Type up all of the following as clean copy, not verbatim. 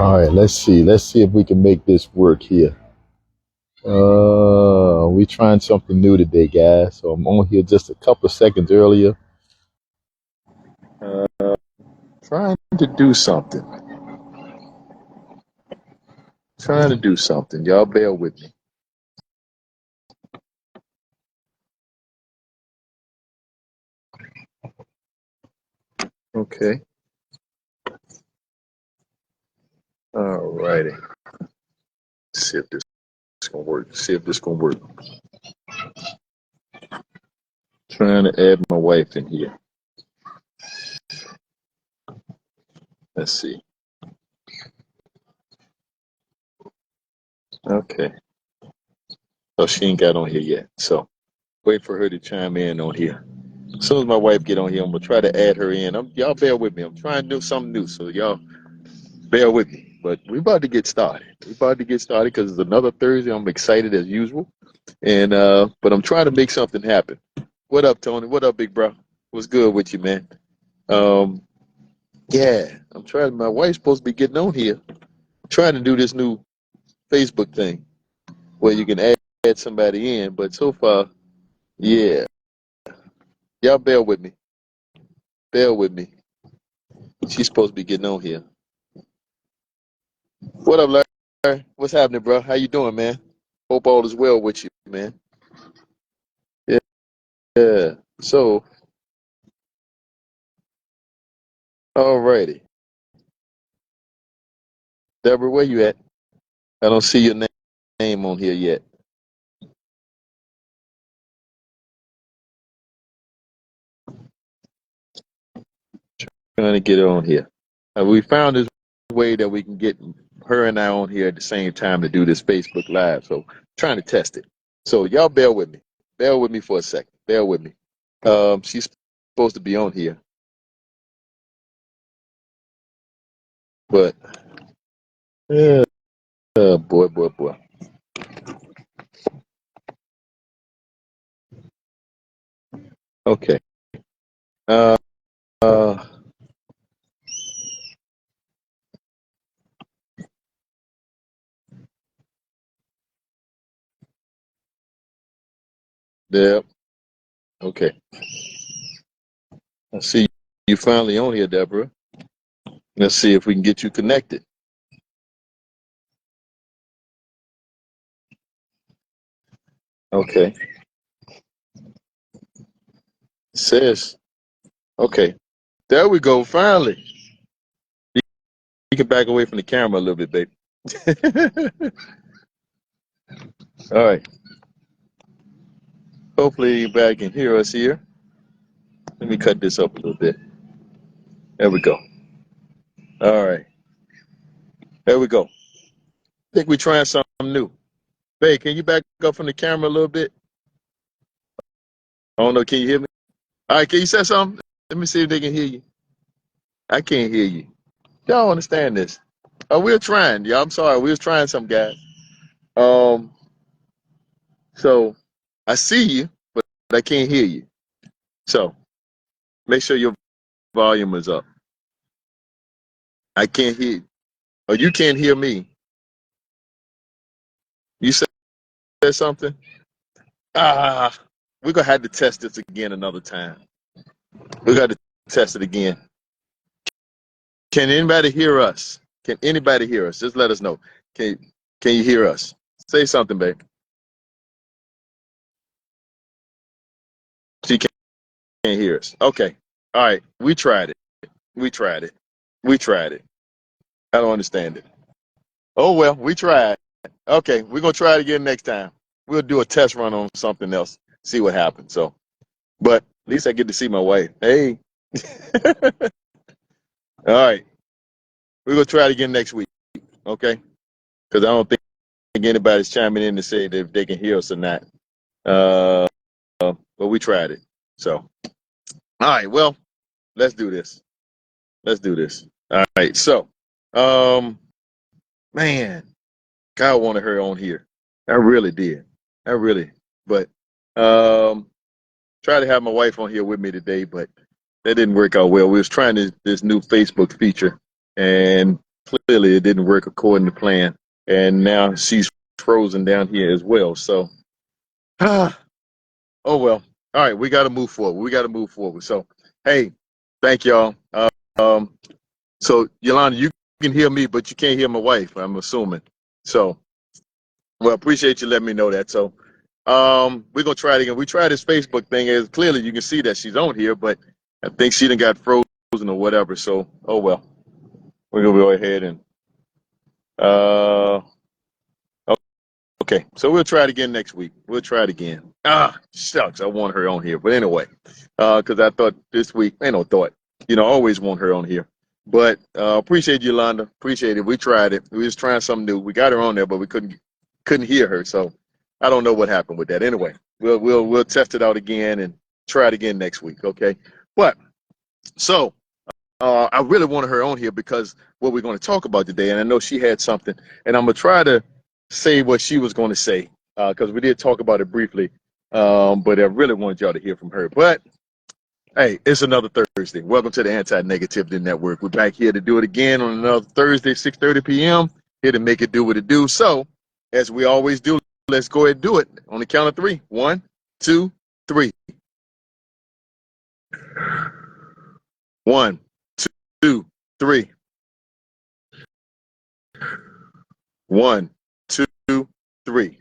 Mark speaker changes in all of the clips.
Speaker 1: All right, let's see. Let's see if we can make this work here. We trying something new today, guys. So I'm on here just a couple of seconds earlier. Uh, trying to do something. Trying to do something. Y'all bear with me. Okay. All righty. See if this is gonna work. See if this gonna work. Trying to add my wife in here. Let's see. Okay. Oh, she ain't got on here yet. So wait for her to chime in on here. As soon as my wife get on here, I'm gonna try to add her in. Y'all bear with me. I'm trying to do something new, so y'all bear with me. But we about to get started. We about to get started because it's another Thursday. I'm excited as usual, and but I'm trying to make something happen. What up, Tony? What up, big bro? What's good with you, man? Um, yeah, I'm trying. My wife's supposed to be getting on here. I'm trying to do this new Facebook thing where you can add somebody in, but so far, yeah, y'all bear with me. Bear with me. She's supposed to be getting on here. What up, Larry? What's happening, bro? How you doing, man? Hope all is well with you, man. Yeah, yeah. So, alrighty. Deborah, where you at? I don't see your name on here yet. Trying to get her on here. We found this way that we can get her and I on here at the same time to do this Facebook Live. So, trying to test it. So, y'all bear with me. Bear with me for a second. Bear with me. She's supposed to be on here, but yeah, boy. Okay. Uh, uh, there. Okay. I see you finally on here, Deborah. Let's see if we can get you connected. Okay. Says, okay. There we go, finally. You can back away from the camera a little bit, baby. All right. Hopefully everybody can hear us here. Let me cut this up a little bit. There we go. All right. There we go. I think we're trying something new. Babe, can you back up from the camera a little bit? I don't know. Can you hear me? All right. Can you say something? Let me see if they can hear you. I can't hear you. Y'all understand this? We're trying. Yeah, I'm sorry. We was trying some guys. Um, so I see you, but I can't hear you. So make sure your volume is up. I can't hear you. Or you can't hear me. You said something? Ah, we're gonna have to test this again another time. We got to test it again. Can anybody hear us? Can anybody hear us? Just let us know. Can Can you hear us? Say something, babe. She can't hear us. Okay. All right. We tried it. We tried it. We tried it. I don't understand it. Oh well, we tried. Okay, we're gonna try it again next time. We'll do a test run on something else. See what happens. So, but at least I get to see my wife. Hey. All right. We're gonna try it again next week. Okay. Because I don't think anybody's chiming in to say that if they can hear us or not. Uh, but we tried it. So, all right. Well, let's do this. Let's do this. All right. So, um, man, God wanted her on here. I really did. I really. But um, try to have my wife on here with me today, but that didn't work out well. We was trying this new Facebook feature, and clearly it didn't work according to plan, and now she's frozen down here as well. So, oh well. All right, we got to move forward. We got to move forward. So, hey, thank y'all. Um, so Yolanda, you can hear me, but you can't hear my wife. I'm assuming. So, well, appreciate you letting me know that. So, we're gonna try it again. We tried this Facebook thing. As clearly you can see that she's on here, but I think she done got frozen or whatever. So, oh well. We're gonna go ahead and uh okay. So we'll try it again next week. We'll try it again. Ah, shucks, I want her on here. But anyway, because I thought this week, ain't no thought. I always want her on here. But appreciate you, Yolanda. Appreciate it. We tried it. We was trying something new. We got her on there, but we couldn't hear her. So I don't know what happened with that. Anyway, we'll test it out again and try it again next week. Okay. But so I really wanted her on here because what we're going to talk about today, and I know she had something, and I'm going to try to say what she was going to say because we did talk about it briefly, but I really wanted y'all to hear from her. But, hey, it's another Thursday. Welcome to the Anti-Negativity Network. We're back here to do it again on another Thursday, 6:30 p.m., here to make it do what it do. So, as we always do, let's go ahead and do it on the count of three. 1, 2, 3. 1, 2, 3. 1, 2, 3.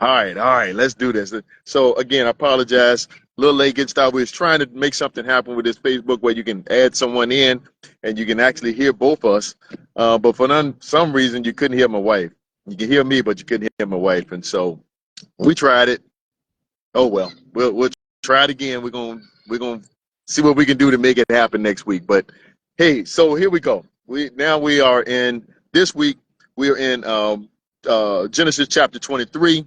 Speaker 1: All right, let's do this. So again, I apologize. A little late getting started. We was trying to make something happen with this Facebook where you can add someone in and you can actually hear both of us. But for some reason, you couldn't hear my wife. You can hear me, but you couldn't hear my wife. And so we tried it. Oh well, we'll try it again. We're gonna see what we can do to make it happen next week. But hey, so here we go. We are in this week. We are in Genesis chapter 23.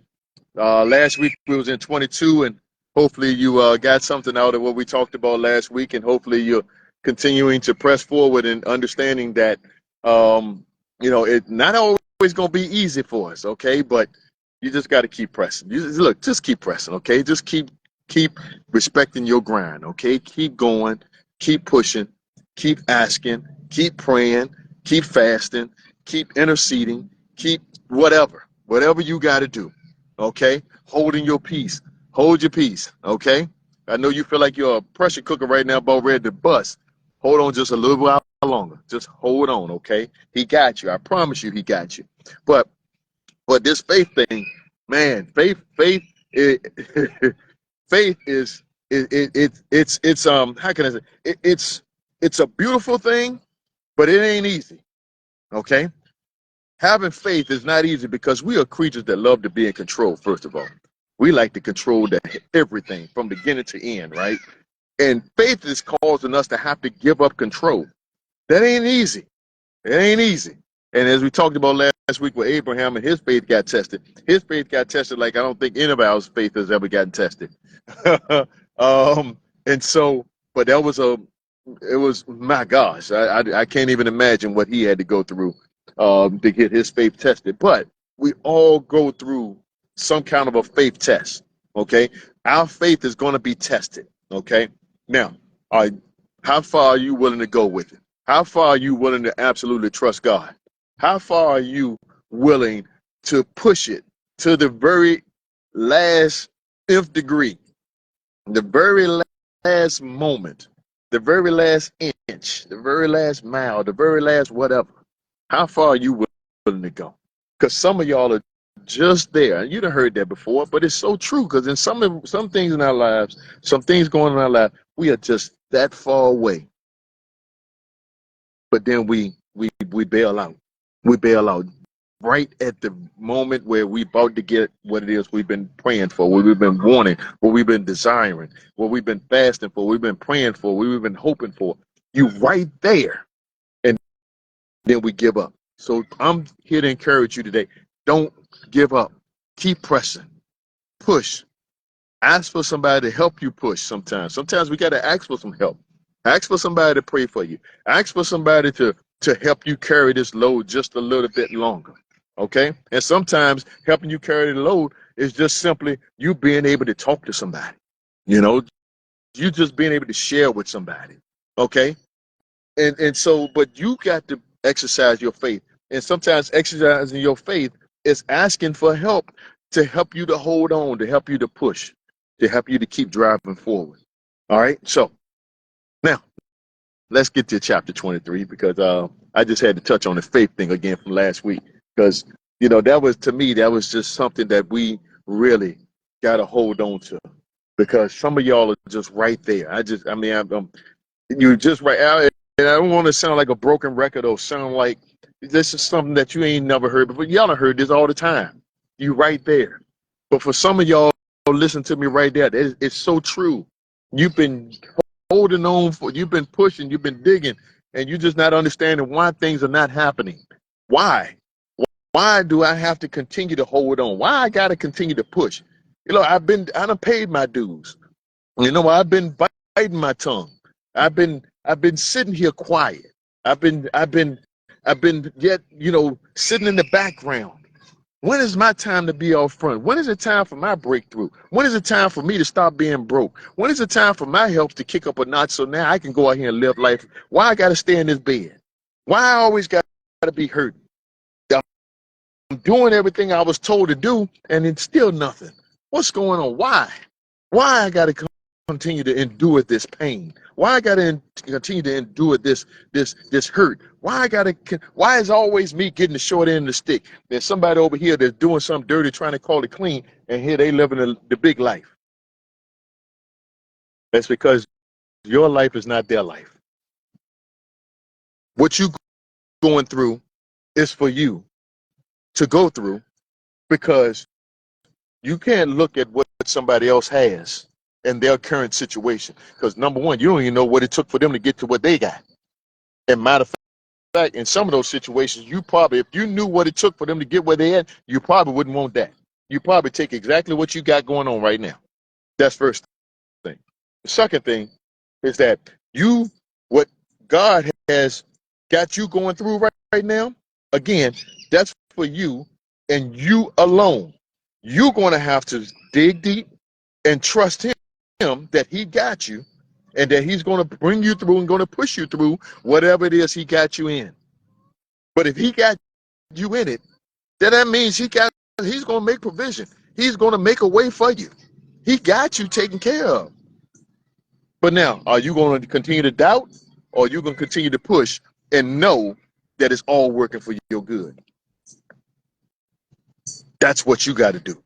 Speaker 1: Last week we was in 22, and hopefully you got something out of what we talked about last week, and hopefully you're continuing to press forward and understanding that it's not always going to be easy for us, okay? But you just got to keep pressing. Just keep pressing, okay? Just keep respecting your grind, okay? Keep going, keep pushing, keep asking, keep praying, keep fasting, keep interceding, keep whatever you got to do. Okay, holding your peace. Hold your peace. Okay, I know you feel like you're a pressure cooker right now, about ready to bust. Hold on just a little while longer. Just hold on. Okay, he got you. I promise you, he got you. But this faith thing, man, faith, faith is it's how can I say it's a beautiful thing, but it ain't easy. Okay, having faith is not easy because we are creatures that love to be in control. First of all, we like to control everything from beginning to end, right? And faith is causing us to have to give up control. That ain't easy. It ain't easy. And as we talked about last week with Abraham, and his faith got tested. His faith got tested like I don't think anybody's faith has ever gotten tested. And so, but it was, my gosh, I can't even imagine what he had to go through to get his faith tested. But we all go through some kind of a faith test. Okay, our faith is going to be tested. Okay, now, how far are you willing to go with it? How far are you willing to absolutely trust God? How far are you willing to push it to the very last nth degree, the very last moment, the very last inch, the very last mile, the very last whatever? How far are you willing to go? Because some of y'all are just there. And you done heard that before, but it's so true. Because in some things in our lives, some things going on in our life, we are just that far away. But then we bail out. We bail out right at the moment where we about to get what it is we've been praying for, what we've been wanting, what we've been desiring, what we've been fasting for, we've been praying for, what we've been hoping for. You right there, and then we give up. So I'm here to encourage you today. Don't give up. Keep pressing. Push. Ask for somebody to help you push sometimes. Sometimes we got to ask for some help. Ask for somebody to pray for you. Ask for somebody to help you carry this load just a little bit longer. Okay? And sometimes helping you carry the load is just simply you being able to talk to somebody. You just being able to share with somebody. Okay? And so, but you got to exercise your faith. And sometimes exercising your faith is asking for help you to hold on, to help you to push, to help you to keep driving forward. All right. So now let's get to chapter 23 because I just had to touch on the faith thing again from last week because that was, to me, that was just something that we really got to hold on to because some of y'all are just right there. You're just right out, and I don't want to sound like a broken record or sound like this is something that you ain't never heard before. Y'all done heard this all the time. You right there. But for some of y'all, listen to me right there. It's so true. You've been holding on you've been pushing, you've been digging, and you're just not understanding why things are not happening. Why? Why do I have to continue to hold on? Why I got to continue to push? I done paid my dues. I've been biting my tongue. I've been sitting here quiet. I've been yet, sitting in the background. When is my time to be out front? When is it time for my breakthrough? When is it time for me to stop being broke? When is it time for my health to kick up a notch so now I can go out here and live life? Why I got to stay in this bed? Why I always got to be hurting? I'm doing everything I was told to do, and it's still nothing. What's going on? Why? Why I got to continue to endure this pain? Why I got to continue to endure this hurt? Why is always me getting the short end of the stick? There's somebody over here that's doing something dirty, trying to call it clean, and here they living the big life. That's because your life is not their life. What you going through is for you to go through because you can't look at what somebody else has in their current situation. Because number one, you don't even know what it took for them to get to what they got. And matter of fact, in some of those situations, you probably, if you knew what it took for them to get where they at, you probably wouldn't want that. You probably take exactly what you got going on right now. That's first thing. The second thing is that what God has got you going through right now, again, that's for you and you alone. You're going to have to dig deep and trust him that he got you and that he's going to bring you through and going to push you through whatever it is he got you in. But if he got you in it, then that means he's going to make provision. He's going to make a way for you. He got you taken care of. But now, are you going to continue to doubt, or are you going to continue to push and know that it's all working for your good? That's what you got to do.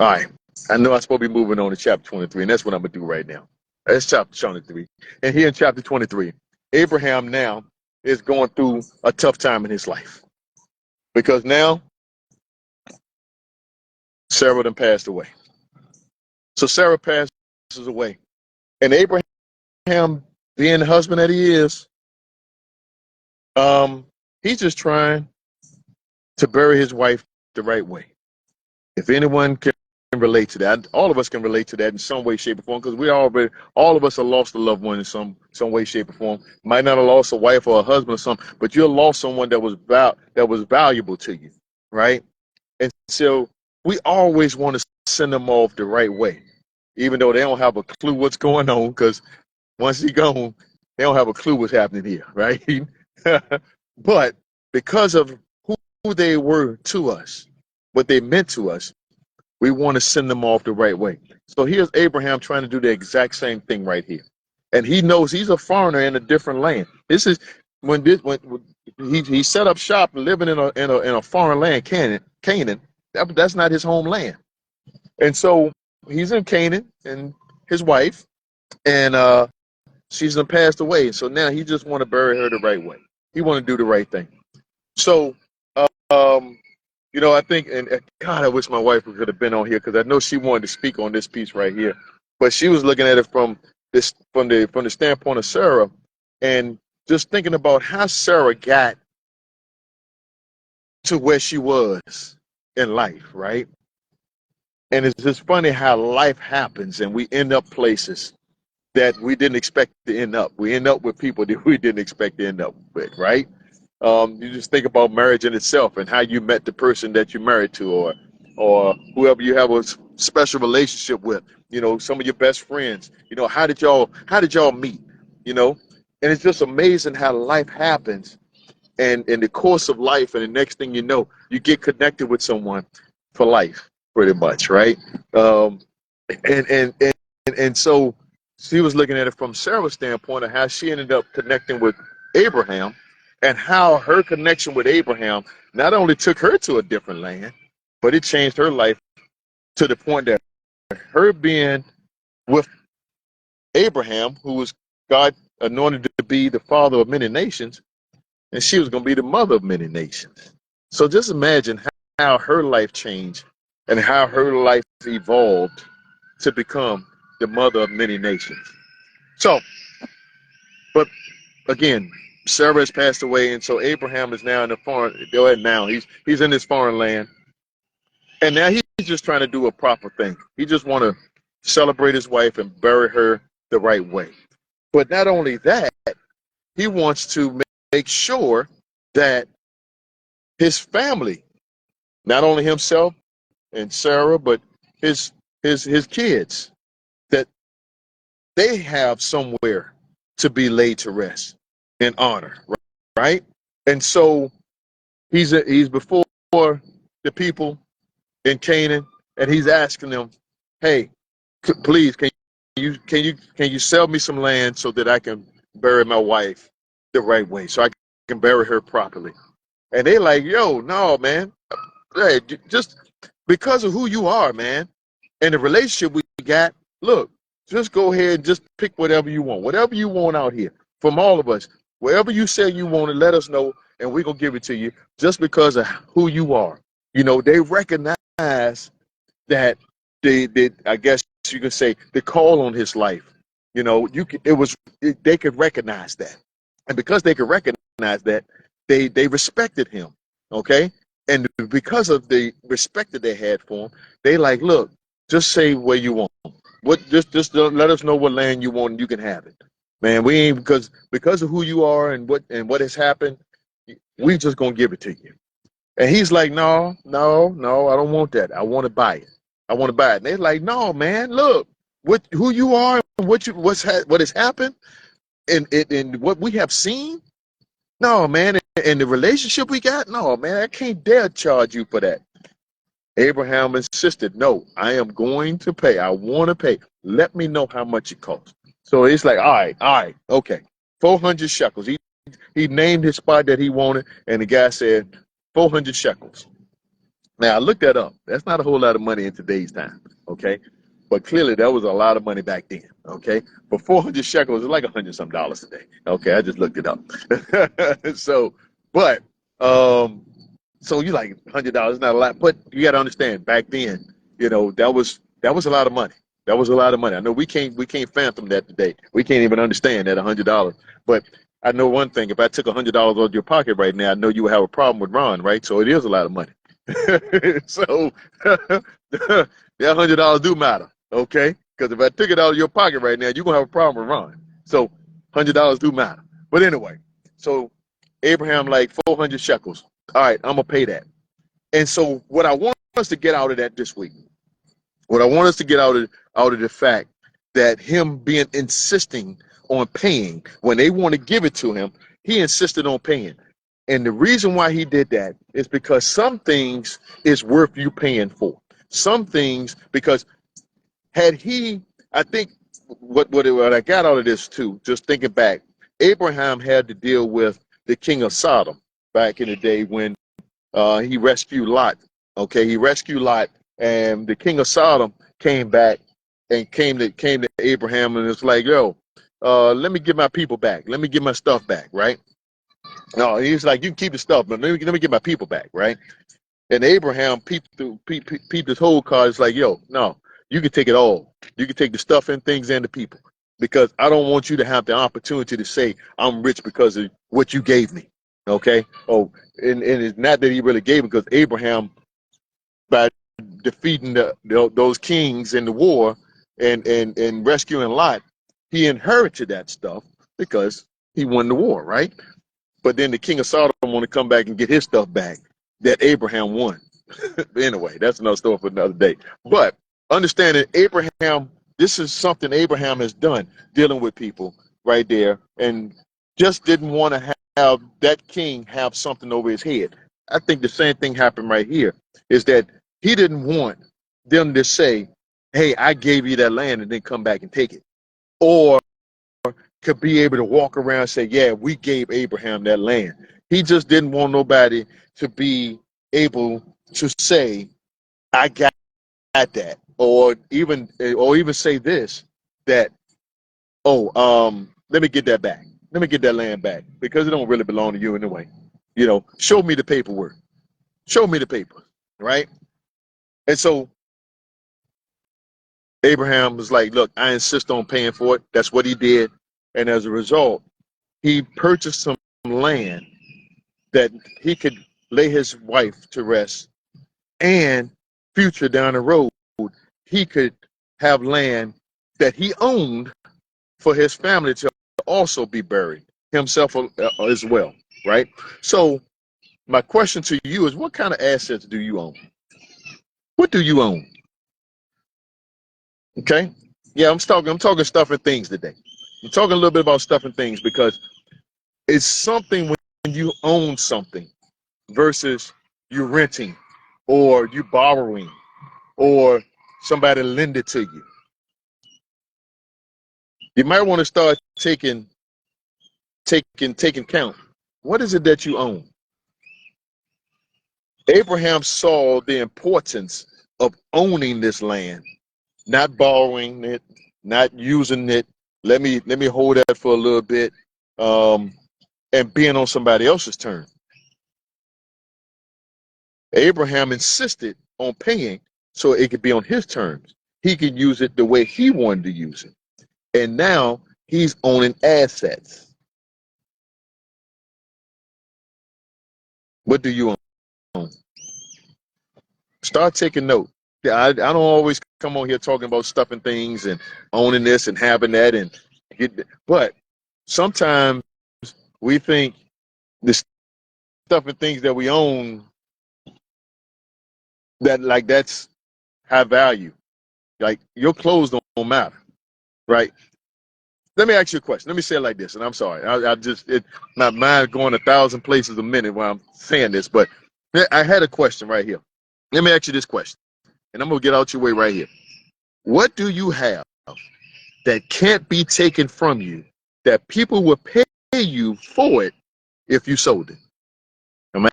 Speaker 1: All right. I know I'm supposed to be moving on to chapter 23, and that's what I'm going to do right now. That's chapter 23. And here in chapter 23, Abraham now is going through a tough time in his life. Because now, Sarah done passed away. So Sarah passes away. And Abraham, being the husband that he is, he's just trying to bury his wife the right way. If anyone can relate to that, all of us can relate to that in some way, shape, or form, because all of us have lost a loved one in some way, shape, or form. Might not have lost a wife or a husband or something, but you lost someone that was valuable to you, right? And so we always want to send them off the right way, even though they don't have a clue what's going on, because once he's gone, they don't have a clue what's happening here, right? But because of who they were to us, what they meant to us, we want to send them off the right way. So here's Abraham trying to do the exact same thing right here. And he knows he's a foreigner in a different land. This is when he set up shop living in a foreign land, Canaan. That's not his homeland. And so he's in Canaan, and his wife, and she's passed away. So now he just want to bury her the right way. He want to do the right thing. So, I think, and God, I wish my wife could have been on here because I know she wanted to speak on this piece right here, but she was looking at it from the standpoint of Sarah, and just thinking about how Sarah got to where she was in life, right? And it's just funny how life happens, and we end up places that we didn't expect to end up. We end up with people that we didn't expect to end up with, right? You just think about marriage in itself and how you met the person that you married to, or whoever you have a special relationship with. Some of your best friends. How did y'all meet? You know, And it's just amazing how life happens. And in the course of life, and the next thing you know, you get connected with someone for life, pretty much, right? Um, and so she was looking at it from Sarah's standpoint of how she ended up connecting with Abraham, and how her connection with Abraham not only took her to a different land, but it changed her life to the point that her being with Abraham, who was God anointed to be the father of many nations, and she was going to be the mother of many nations. So just imagine how her life changed and how her life evolved to become the mother of many nations. So, but again, Sarah has passed away, and so Abraham is now in the foreign. Go ahead now. He's in this foreign land, and now he's just trying to do a proper thing. He just want to celebrate his wife and bury her the right way. But not only that, he wants to make sure that his family, not only himself and Sarah, but his kids, that they have somewhere to be laid to rest in honor, right? And so he's before the people in Canaan, and he's asking them, "Hey, please, can you sell me some land so that I can bury my wife the right way, so I can bury her properly?" And they like, "Yo, no, man. Hey, just because of who you are, man, and the relationship we got, look, just go ahead and just pick whatever you want out here from all of us. Wherever you say you want it, let us know, and we're going to give it to you just because of who you are." You know, they recognize that I guess you can say, the call on his life. You know, they could recognize that. And because they could recognize that, they respected him. Okay? And because of the respect that they had for him, they like, look, just say where you want. Just let us know what land you want, and you can have it. Man, we ain't because of who you are and what has happened, we just gonna give it to you. And he's like, no, no, no, I don't want that. I want to buy it. I want to buy it. And they're like, no, man, look, who you are, what has happened, and what we have seen. No, man, and the relationship we got. No, man, I can't dare charge you for that. Abraham insisted, no, I am going to pay. I want to pay. Let me know how much it costs. So it's like, all right, okay, 400 shekels. He named his spot that he wanted, and the guy said 400 shekels. Now, I looked that up. That's not a whole lot of money in today's time, okay? But clearly, that was a lot of money back then, okay? But 400 shekels is like 100 some dollars today, okay? I just looked it up. So, but, so you like $100, not a lot, but you got to understand, back then, you know, that was a lot of money. That was a lot of money. I know we can't fathom that today. We can't even understand that $100. But I know one thing: if I took $100 out of your pocket right now, I know you would have a problem with Ron, right? So it is a lot of money. So that $100 do matter, okay? Because if I took it out of your pocket right now, you're gonna have a problem with Ron. So $100 do matter. But anyway, so Abraham like 400 shekels. All right, I'm gonna pay that. And so what I want us to get out of that this week, what I want us to get out of the fact that him being insisting on paying when they want to give it to him, he insisted on paying. And the reason why he did that is because some things is worth you paying for. Some things, because had he, I think what I got out of this too, just thinking back, Abraham had to deal with the king of Sodom back in the day when he rescued Lot. Okay, he rescued Lot, and the king of Sodom came back and came to Abraham and was like, "Yo, let me get my people back. Let me get my stuff back." Right? No, he's like, "You can keep the stuff, but let me get my people back." Right? And Abraham peeped his whole card. It's like, "Yo, no, you can take it all. You can take the stuff and things and the people, because I don't want you to have the opportunity to say I'm rich because of what you gave me." Okay? Oh, and it's not that he really gave it, because Abraham, by defeating those kings in the war and rescuing Lot, he inherited that stuff because he won the war, right? But then the king of Sodom want to come back and get his stuff back that Abraham won. Anyway, that's another story for another day. But understanding Abraham, this is something Abraham has done, dealing with people right there. And just didn't want to have that king have something over his head. I think the same thing happened right here, is that he didn't want them to say, hey, I gave you that land and then come back and take it. Or could be able to walk around and say, yeah, we gave Abraham that land. He just didn't want nobody to be able to say, I got that. Or even say this, that, oh, let me get that back. Let me get that land back because it don't really belong to you anyway. Show me the paperwork. Show me the paper, right? And so Abraham was like, look, I insist on paying for it. That's what he did. And as a result, he purchased some land that he could lay his wife to rest, and future down the road, he could have land that he owned for his family to also be buried, himself as well, right? So my question to you is, what kind of assets do you own? What do you own? Okay. Yeah, I'm talking stuff and things today. I'm talking a little bit about stuff and things because it's something when you own something versus you renting or you borrowing or somebody lend it to you. You might want to start taking count. What is it that you own? Abraham saw the importance of owning this land, not borrowing it, not using it. Let me hold that for a little bit, and being on somebody else's terms. Abraham insisted on paying so it could be on his terms. He could use it the way he wanted to use it. And now he's owning assets. What do you own? Start taking note. I don't always come on here talking about stuff and things and owning this and having that but sometimes we think the stuff and things that we own that's high value. Like your clothes don't matter, right? Let me ask you a question. Let me say it like this, and I'm sorry. My mind going 1,000 places a minute while I'm saying this, but I had a question right here. Let me ask you this question, and I'm gonna get out your way right here. What do you have that can't be taken from you that people will pay you for it if you sold it? I'm gonna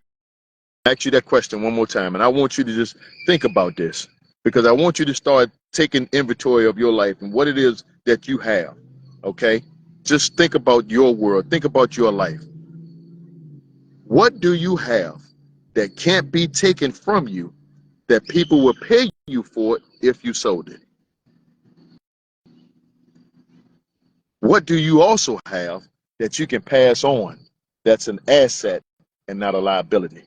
Speaker 1: ask you that question one more time, and I want you to just think about this because I want you to start taking inventory of your life and what it is that you have. Okay? Just think about your world. Think about your life. What do you have that can't be taken from you that people will pay you for it if you sold it? What do you also have that you can pass on that's an asset and not a liability?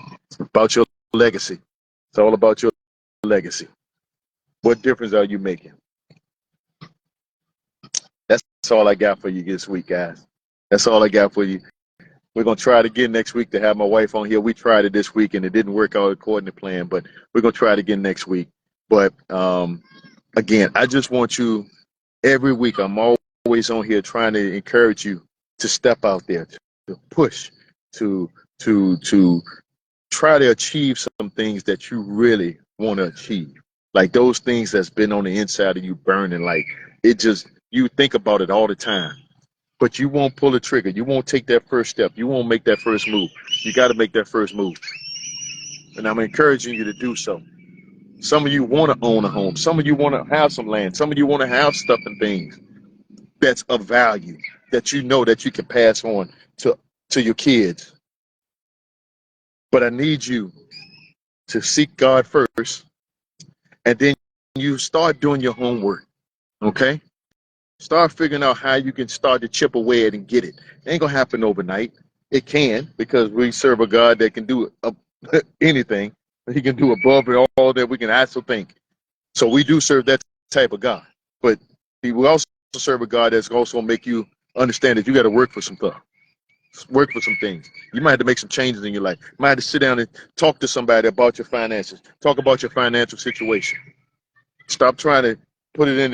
Speaker 1: It's about your legacy. It's all about your legacy. What difference are you making? That's all I got for you this week, guys. That's all I got for you. We're going to try it again next week to have my wife on here. We tried it this week and it didn't work out according to plan, but we're going to try it again next week. But again, I just want you every week. I'm always on here trying to encourage you to step out there, to push, to try to achieve some things that you really want to achieve. Like those things that's been on the inside of you burning, like you think about it all the time. But you won't pull the trigger. You won't take that first step. You won't make that first move. You got to make that first move. And I'm encouraging you to do so. Some of you want to own a home. Some of you want to have some land. Some of you want to have stuff and things that's of value that you know that you can pass on to your kids. But I need you to seek God first, and then you start doing your homework, okay? Start figuring out how you can start to chip away at it and get it. It ain't going to happen overnight. It can, because we serve a God that can do anything. He can do above it all that we can ask or think. So we do serve that type of God. But we also serve a God that's also going to make you understand that you got to work for some stuff. Work for some things. You might have to make some changes in your life. You might have to sit down and talk to somebody about your finances. Talk about your financial situation. Stop trying to put it in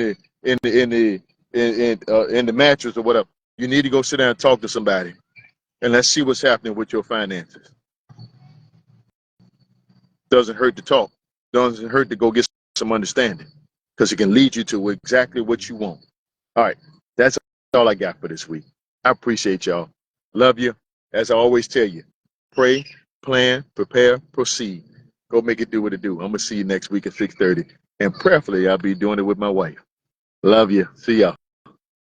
Speaker 1: the mattress or whatever. You need to go sit down and talk to somebody, and let's see what's happening with your finances. Doesn't hurt to talk. Doesn't hurt to go get some understanding, because it can lead you to exactly what you want. All right, that's all I got for this week. I appreciate y'all. Love you. As I always tell you, pray, plan, prepare, proceed. Go make it do what it do. I'm gonna see you next week at 6:30, and prayerfully I'll be doing it with my wife. Love you. See y'all.